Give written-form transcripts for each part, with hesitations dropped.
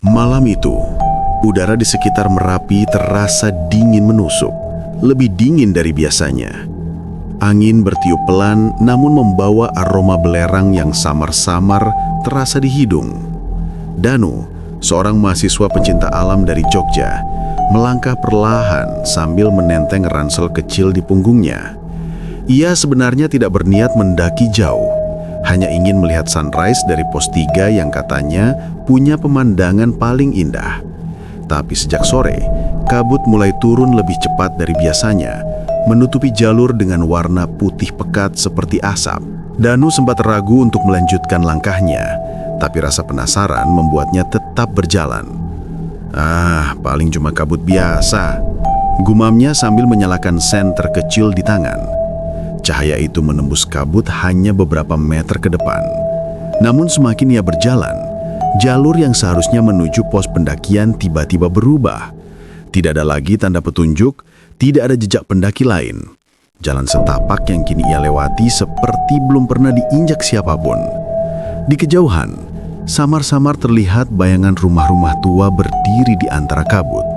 Malam itu, udara di sekitar Merapi terasa dingin menusuk, lebih dingin dari biasanya. Angin bertiup pelan namun membawa aroma belerang yang samar-samar terasa di hidung. Danu, seorang mahasiswa pencinta alam dari Jogja, melangkah perlahan sambil menenteng ransel kecil di punggungnya. Ia sebenarnya tidak berniat mendaki jauh, hanya ingin melihat sunrise dari pos 3 yang katanya punya pemandangan paling indah. Tapi sejak sore, kabut mulai turun lebih cepat dari biasanya, menutupi jalur dengan warna putih pekat seperti asap. Danu sempat ragu untuk melanjutkan langkahnya, tapi rasa penasaran membuatnya tetap berjalan. Paling cuma kabut biasa, gumamnya sambil menyalakan sen terkecil di tangan. Cahaya itu menembus kabut hanya beberapa meter ke depan. Namun semakin ia berjalan, jalur yang seharusnya menuju pos pendakian tiba-tiba berubah. Tidak ada lagi tanda petunjuk, tidak ada jejak pendaki lain. Jalan setapak yang kini ia lewati seperti belum pernah diinjak siapapun. Di kejauhan, samar-samar terlihat bayangan rumah-rumah tua berdiri di antara kabut.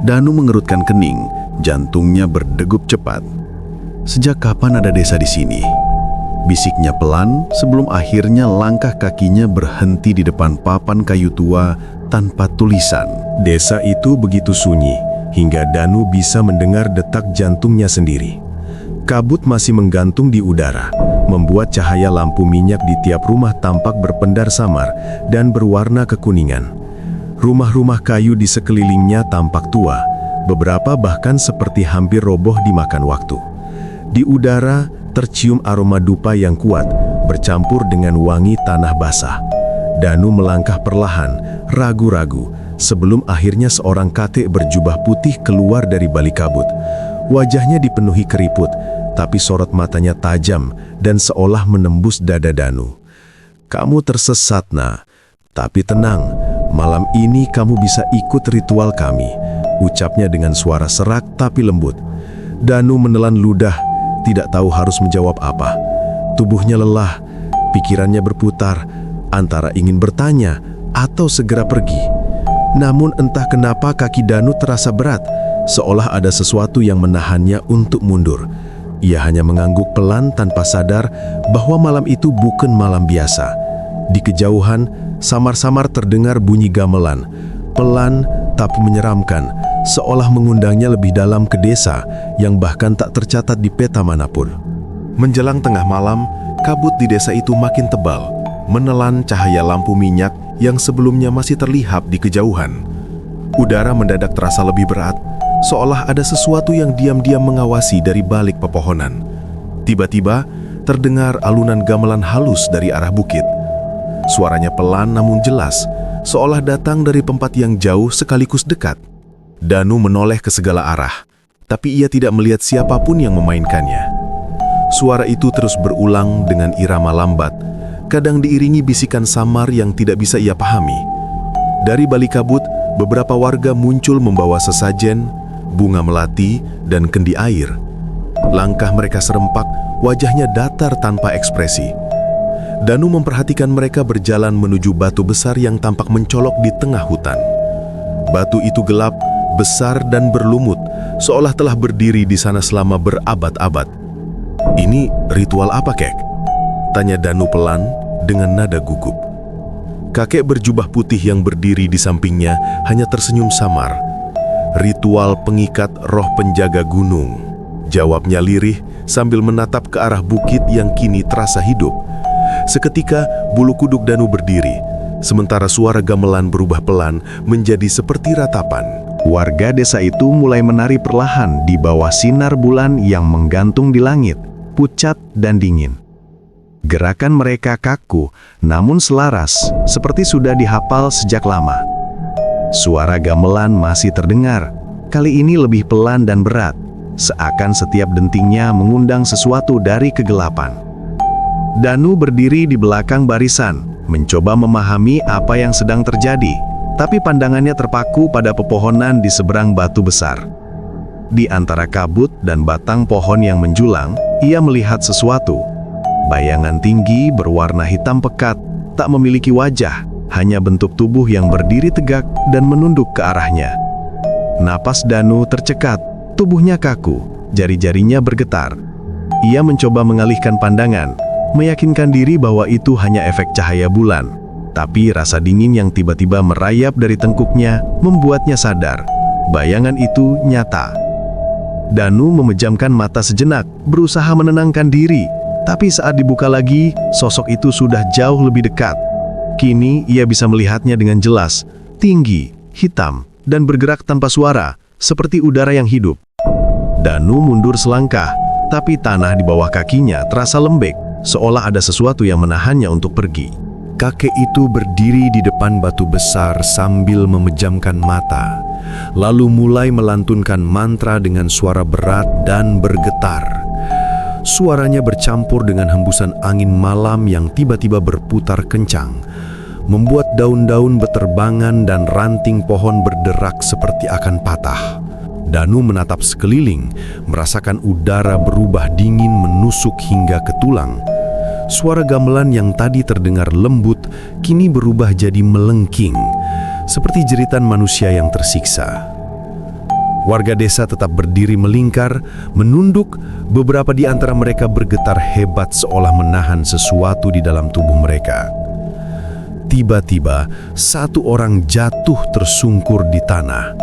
Danu mengerutkan kening, jantungnya berdegup cepat. Sejak kapan ada desa di sini? Bisiknya pelan sebelum akhirnya langkah kakinya berhenti di depan papan kayu tua tanpa tulisan. Desa itu begitu sunyi hingga Danu bisa mendengar detak jantungnya sendiri. Kabut masih menggantung di udara, membuat cahaya lampu minyak di tiap rumah tampak berpendar samar dan berwarna kekuningan. Rumah-rumah kayu di sekelilingnya tampak tua, beberapa bahkan seperti hampir roboh dimakan waktu. Di udara tercium aroma dupa yang kuat bercampur dengan wangi tanah basah. Danu melangkah perlahan, ragu-ragu, sebelum akhirnya seorang kakek berjubah putih keluar dari balik kabut. Wajahnya dipenuhi keriput, tapi sorot matanya tajam dan seolah menembus dada Danu. "Kamu tersesat, Nak. Tapi tenang, malam ini kamu bisa ikut ritual kami," ucapnya dengan suara serak tapi lembut. Danu menelan ludah, tidak tahu harus menjawab apa. Tubuhnya lelah, pikirannya berputar, antara ingin bertanya atau segera pergi. Namun entah kenapa kaki Danu terasa berat, seolah ada sesuatu yang menahannya untuk mundur. Ia hanya mengangguk pelan tanpa sadar bahwa malam itu bukan malam biasa. Di kejauhan, samar-samar terdengar bunyi gamelan, pelan tapi menyeramkan, seolah mengundangnya lebih dalam ke desa yang bahkan tak tercatat di peta manapun. Menjelang tengah malam, kabut di desa itu makin tebal, menelan cahaya lampu minyak yang sebelumnya masih terlihat di kejauhan. Udara mendadak terasa lebih berat, seolah ada sesuatu yang diam-diam mengawasi dari balik pepohonan. Tiba-tiba, terdengar alunan gamelan halus dari arah bukit. Suaranya pelan namun jelas, seolah datang dari tempat yang jauh sekaligus dekat. Danu menoleh ke segala arah, tapi ia tidak melihat siapapun yang memainkannya. Suara itu terus berulang dengan irama lambat, kadang diiringi bisikan samar yang tidak bisa ia pahami. Dari balik kabut, beberapa warga muncul membawa sesajen, bunga melati, dan kendi air. Langkah mereka serempak, wajahnya datar tanpa ekspresi. Danu memperhatikan mereka berjalan menuju batu besar yang tampak mencolok di tengah hutan. Batu itu gelap, besar dan berlumut, seolah telah berdiri di sana selama berabad-abad. "Ini ritual apa, Kek?" tanya Danu pelan dengan nada gugup. Kakek berjubah putih yang berdiri di sampingnya hanya tersenyum samar. "Ritual pengikat roh penjaga gunung," jawabnya lirih sambil menatap ke arah bukit yang kini terasa hidup. Seketika bulu kuduk Danu berdiri, sementara suara gamelan berubah pelan menjadi seperti ratapan. Warga desa itu mulai menari perlahan di bawah sinar bulan yang menggantung di langit, pucat dan dingin. Gerakan mereka kaku, namun selaras, seperti sudah dihafal sejak lama. Suara gamelan masih terdengar, kali ini lebih pelan dan berat, seakan setiap dentingnya mengundang sesuatu dari kegelapan. Danu berdiri di belakang barisan, mencoba memahami apa yang sedang terjadi, tapi pandangannya terpaku pada pepohonan di seberang batu besar. Di antara kabut dan batang pohon yang menjulang, ia melihat sesuatu. Bayangan tinggi berwarna hitam pekat, tak memiliki wajah, hanya bentuk tubuh yang berdiri tegak dan menunduk ke arahnya. Napas Danu tercekat, tubuhnya kaku, jari-jarinya bergetar. Ia mencoba mengalihkan pandangan, meyakinkan diri bahwa itu hanya efek cahaya bulan. Tapi rasa dingin yang tiba-tiba merayap dari tengkuknya membuatnya sadar. Bayangan itu nyata. Danu memejamkan mata sejenak, berusaha menenangkan diri. Tapi saat dibuka lagi, sosok itu sudah jauh lebih dekat. Kini ia bisa melihatnya dengan jelas, tinggi, hitam, dan bergerak tanpa suara, seperti udara yang hidup. Danu mundur selangkah, tapi tanah di bawah kakinya terasa lembek, seolah ada sesuatu yang menahannya untuk pergi. Kakek itu berdiri di depan batu besar sambil memejamkan mata, lalu mulai melantunkan mantra dengan suara berat dan bergetar. Suaranya bercampur dengan hembusan angin malam yang tiba-tiba berputar kencang, membuat daun-daun beterbangan dan ranting pohon berderak seperti akan patah. Danu menatap sekeliling, merasakan udara berubah dingin menusuk hingga ke tulang. Suara gamelan yang tadi terdengar lembut, kini berubah jadi melengking, seperti jeritan manusia yang tersiksa. Warga desa tetap berdiri melingkar, menunduk, beberapa di antara mereka bergetar hebat seolah menahan sesuatu di dalam tubuh mereka. Tiba-tiba, satu orang jatuh tersungkur di tanah.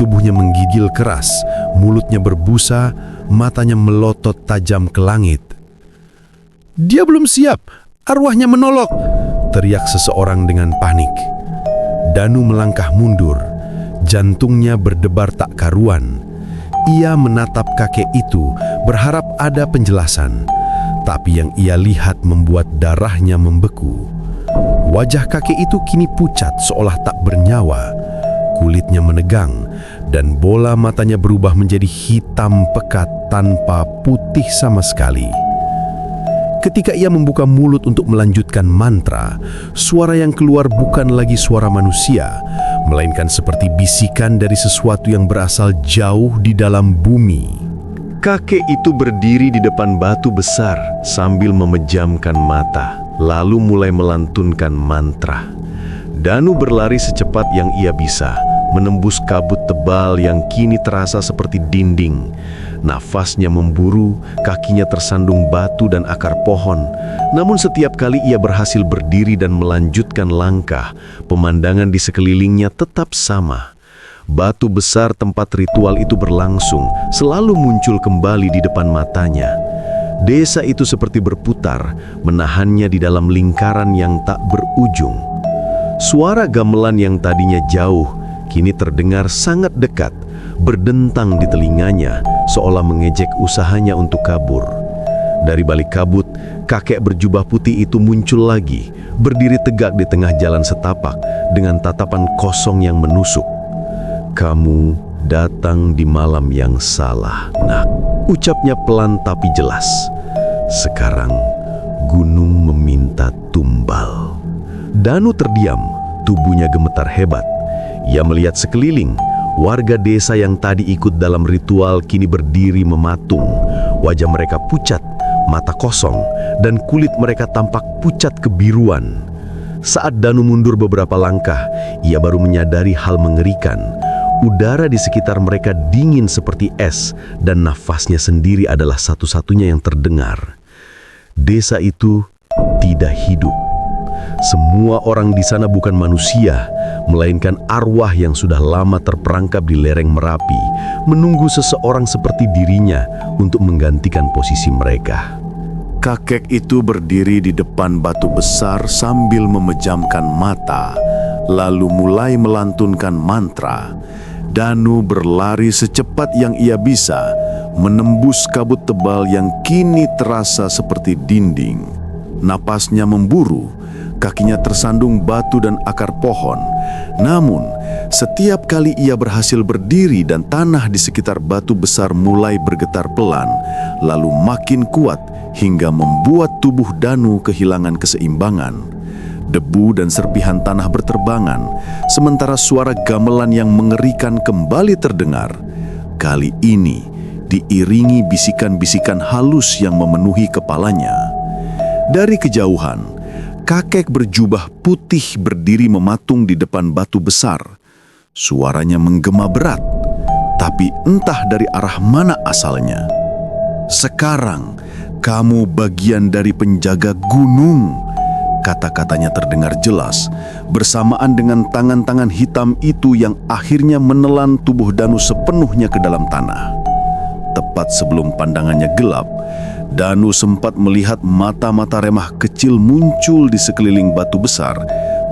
Tubuhnya menggigil keras, mulutnya berbusa, matanya melotot tajam ke langit. "Dia belum siap, arwahnya menolak!" teriak seseorang dengan panik. Danu melangkah mundur, jantungnya berdebar tak karuan. Ia menatap kakek itu, berharap ada penjelasan, tapi yang ia lihat membuat darahnya membeku. Wajah kakek itu kini pucat seolah tak bernyawa. Kulitnya menegang, dan bola matanya berubah menjadi hitam pekat tanpa putih sama sekali. Ketika ia membuka mulut untuk melanjutkan mantra, suara yang keluar bukan lagi suara manusia, melainkan seperti bisikan dari sesuatu yang berasal jauh di dalam bumi. Kakek itu berdiri di depan batu besar sambil memejamkan mata, lalu mulai melantunkan mantra. Danu berlari secepat yang ia bisa, menembus kabut tebal yang kini terasa seperti dinding. Nafasnya memburu, kakinya tersandung batu dan akar pohon. Namun setiap kali ia berhasil berdiri dan melanjutkan langkah, pemandangan di sekelilingnya tetap sama. Batu besar tempat ritual itu berlangsung selalu muncul kembali di depan matanya. Desa itu seperti berputar, menahannya di dalam lingkaran yang tak berujung. Suara gamelan yang tadinya jauh, kini terdengar sangat dekat, berdentang di telinganya, seolah mengejek usahanya untuk kabur. Dari balik kabut, kakek berjubah putih itu muncul lagi, berdiri tegak di tengah jalan setapak, dengan tatapan kosong yang menusuk. "Kamu datang di malam yang salah, nak," ucapnya pelan tapi jelas. "Sekarang, gunung meminta tumbal." Danu terdiam, tubuhnya gemetar hebat. Ia melihat sekeliling. Warga desa yang tadi ikut dalam ritual kini berdiri mematung. Wajah mereka pucat, mata kosong, dan kulit mereka tampak pucat kebiruan. Saat Danu mundur beberapa langkah, ia baru menyadari hal mengerikan. Udara di sekitar mereka dingin seperti es, dan nafasnya sendiri adalah satu-satunya yang terdengar. Desa itu tidak hidup. Semua orang di sana bukan manusia, melainkan arwah yang sudah lama terperangkap di lereng Merapi, menunggu seseorang seperti dirinya untuk menggantikan posisi mereka. Kakek itu berdiri di depan batu besar sambil memejamkan mata, lalu mulai melantunkan mantra. Danu berlari secepat yang ia bisa, menembus kabut tebal yang kini terasa seperti dinding. Napasnya memburu, kakinya tersandung batu dan akar pohon. Namun, setiap kali ia berhasil berdiri dan tanah di sekitar batu besar mulai bergetar pelan, lalu makin kuat hingga membuat tubuh Danu kehilangan keseimbangan. Debu dan serpihan tanah berterbangan, sementara suara gamelan yang mengerikan kembali terdengar. Kali ini diiringi bisikan-bisikan halus yang memenuhi kepalanya. Dari kejauhan, kakek berjubah putih berdiri mematung di depan batu besar. Suaranya menggema berat, tapi entah dari arah mana asalnya. "Sekarang kamu bagian dari penjaga gunung," kata-katanya terdengar jelas, bersamaan dengan tangan-tangan hitam itu yang akhirnya menelan tubuh Danu sepenuhnya ke dalam tanah. Tepat sebelum pandangannya gelap, Danu sempat melihat mata-mata remah kecil muncul di sekeliling batu besar,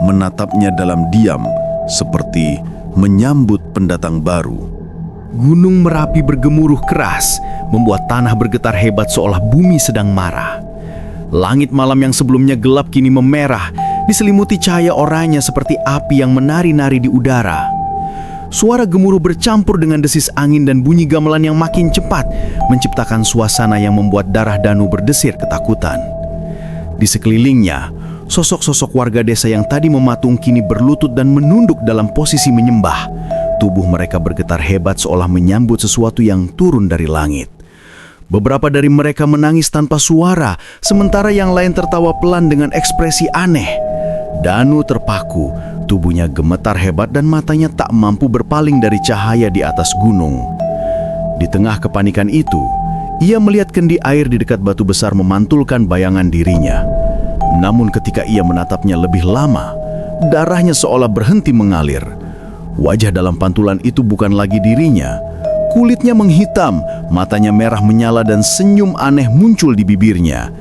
menatapnya dalam diam, seperti menyambut pendatang baru. Gunung Merapi bergemuruh keras, membuat tanah bergetar hebat seolah bumi sedang marah. Langit malam yang sebelumnya gelap kini memerah, diselimuti cahaya oranye seperti api yang menari-nari di udara. Suara gemuruh bercampur dengan desis angin dan bunyi gamelan yang makin cepat, menciptakan suasana yang membuat darah Danu berdesir ketakutan. Di sekelilingnya, sosok-sosok warga desa yang tadi mematung kini berlutut dan menunduk dalam posisi menyembah. Tubuh mereka bergetar hebat seolah menyambut sesuatu yang turun dari langit. Beberapa dari mereka menangis tanpa suara, sementara yang lain tertawa pelan dengan ekspresi aneh. Danu terpaku, tubuhnya gemetar hebat dan matanya tak mampu berpaling dari cahaya di atas gunung. Di tengah kepanikan itu, ia melihat kendi air di dekat batu besar memantulkan bayangan dirinya. Namun ketika ia menatapnya lebih lama, darahnya seolah berhenti mengalir. Wajah dalam pantulan itu bukan lagi dirinya. Kulitnya menghitam, matanya merah menyala dan senyum aneh muncul di bibirnya.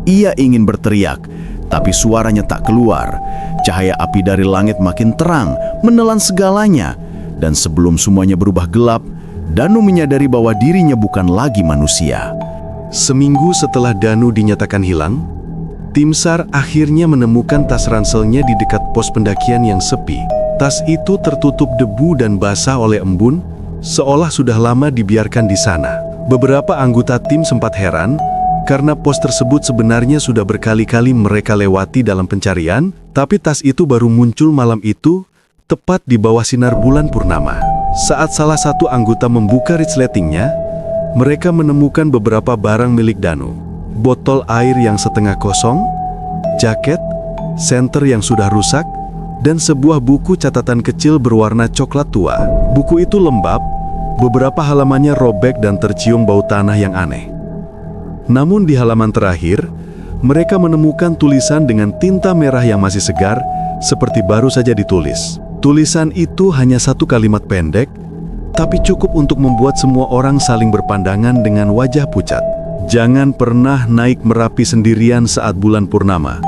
Ia ingin berteriak, tapi suaranya tak keluar. Cahaya api dari langit makin terang, menelan segalanya. Dan sebelum semuanya berubah gelap, Danu menyadari bahwa dirinya bukan lagi manusia. Seminggu setelah Danu dinyatakan hilang, tim SAR akhirnya menemukan tas ranselnya di dekat pos pendakian yang sepi. Tas itu tertutup debu dan basah oleh embun, seolah sudah lama dibiarkan di sana. Beberapa anggota tim sempat heran, karena pos tersebut sebenarnya sudah berkali-kali mereka lewati dalam pencarian, tapi tas itu baru muncul malam itu, tepat di bawah sinar bulan purnama. Saat salah satu anggota membuka resletingnya, mereka menemukan beberapa barang milik Danu. Botol air yang setengah kosong, jaket, senter yang sudah rusak, dan sebuah buku catatan kecil berwarna coklat tua. Buku itu lembab, beberapa halamannya robek dan tercium bau tanah yang aneh. Namun di halaman terakhir, mereka menemukan tulisan dengan tinta merah yang masih segar, seperti baru saja ditulis. Tulisan itu hanya satu kalimat pendek, tapi cukup untuk membuat semua orang saling berpandangan dengan wajah pucat. "Jangan pernah naik Merapi sendirian saat bulan purnama."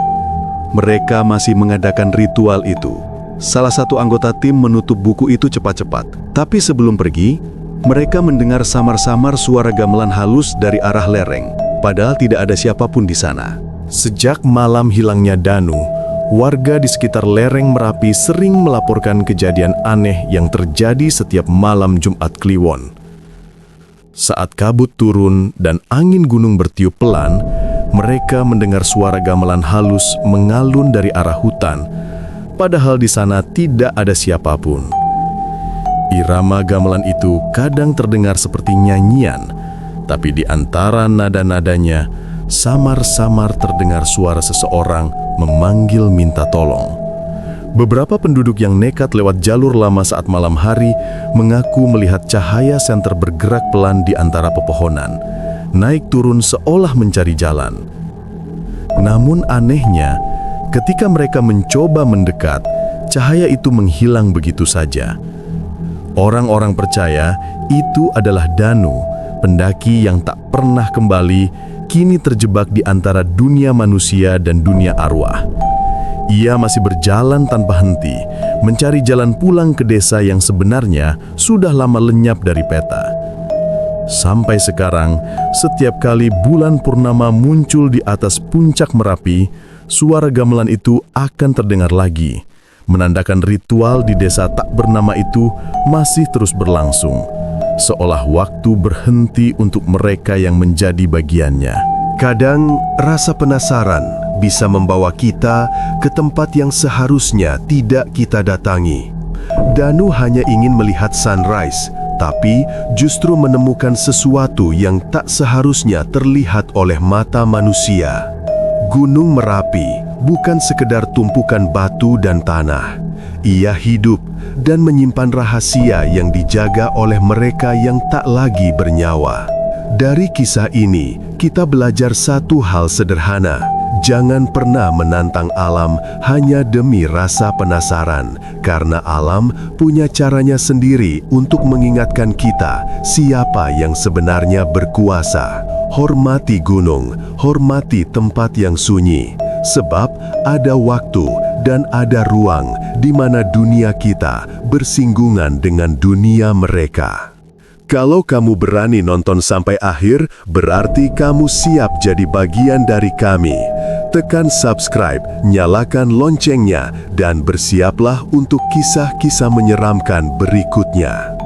Mereka masih mengadakan ritual itu. Salah satu anggota tim menutup buku itu cepat-cepat. Tapi sebelum pergi, mereka mendengar samar-samar suara gamelan halus dari arah lereng. Padahal tidak ada siapapun di sana. Sejak malam hilangnya Danu, warga di sekitar lereng Merapi sering melaporkan kejadian aneh yang terjadi setiap malam Jumat Kliwon. Saat kabut turun dan angin gunung bertiup pelan, mereka mendengar suara gamelan halus mengalun dari arah hutan, padahal di sana tidak ada siapapun. Irama gamelan itu kadang terdengar seperti nyanyian, tapi di antara nada-nadanya, samar-samar terdengar suara seseorang memanggil minta tolong. Beberapa penduduk yang nekat lewat jalur lama saat malam hari mengaku melihat cahaya senter bergerak pelan di antara pepohonan, naik turun seolah mencari jalan. Namun anehnya, ketika mereka mencoba mendekat, cahaya itu menghilang begitu saja. Orang-orang percaya itu adalah Danu, pendaki yang tak pernah kembali, kini terjebak di antara dunia manusia dan dunia arwah. Ia masih berjalan tanpa henti, mencari jalan pulang ke desa yang sebenarnya sudah lama lenyap dari peta. Sampai sekarang, setiap kali bulan purnama muncul di atas puncak Merapi, suara gamelan itu akan terdengar lagi, menandakan ritual di desa tak bernama itu masih terus berlangsung, seolah waktu berhenti untuk mereka yang menjadi bagiannya. Kadang rasa penasaran bisa membawa kita ke tempat yang seharusnya tidak kita datangi. Danu hanya ingin melihat sunrise, tapi justru menemukan sesuatu yang tak seharusnya terlihat oleh mata manusia. Gunung Merapi bukan sekedar tumpukan batu dan tanah. Ia hidup dan menyimpan rahasia yang dijaga oleh mereka yang tak lagi bernyawa. Dari kisah ini, kita belajar satu hal sederhana. Jangan pernah menantang alam hanya demi rasa penasaran, karena alam punya caranya sendiri untuk mengingatkan kita siapa yang sebenarnya berkuasa. Hormati gunung, hormati tempat yang sunyi, sebab ada waktu dan ada ruang di mana dunia kita bersinggungan dengan dunia mereka. Kalau kamu berani nonton sampai akhir, berarti kamu siap jadi bagian dari kami. Tekan subscribe, nyalakan loncengnya, dan bersiaplah untuk kisah-kisah menyeramkan berikutnya.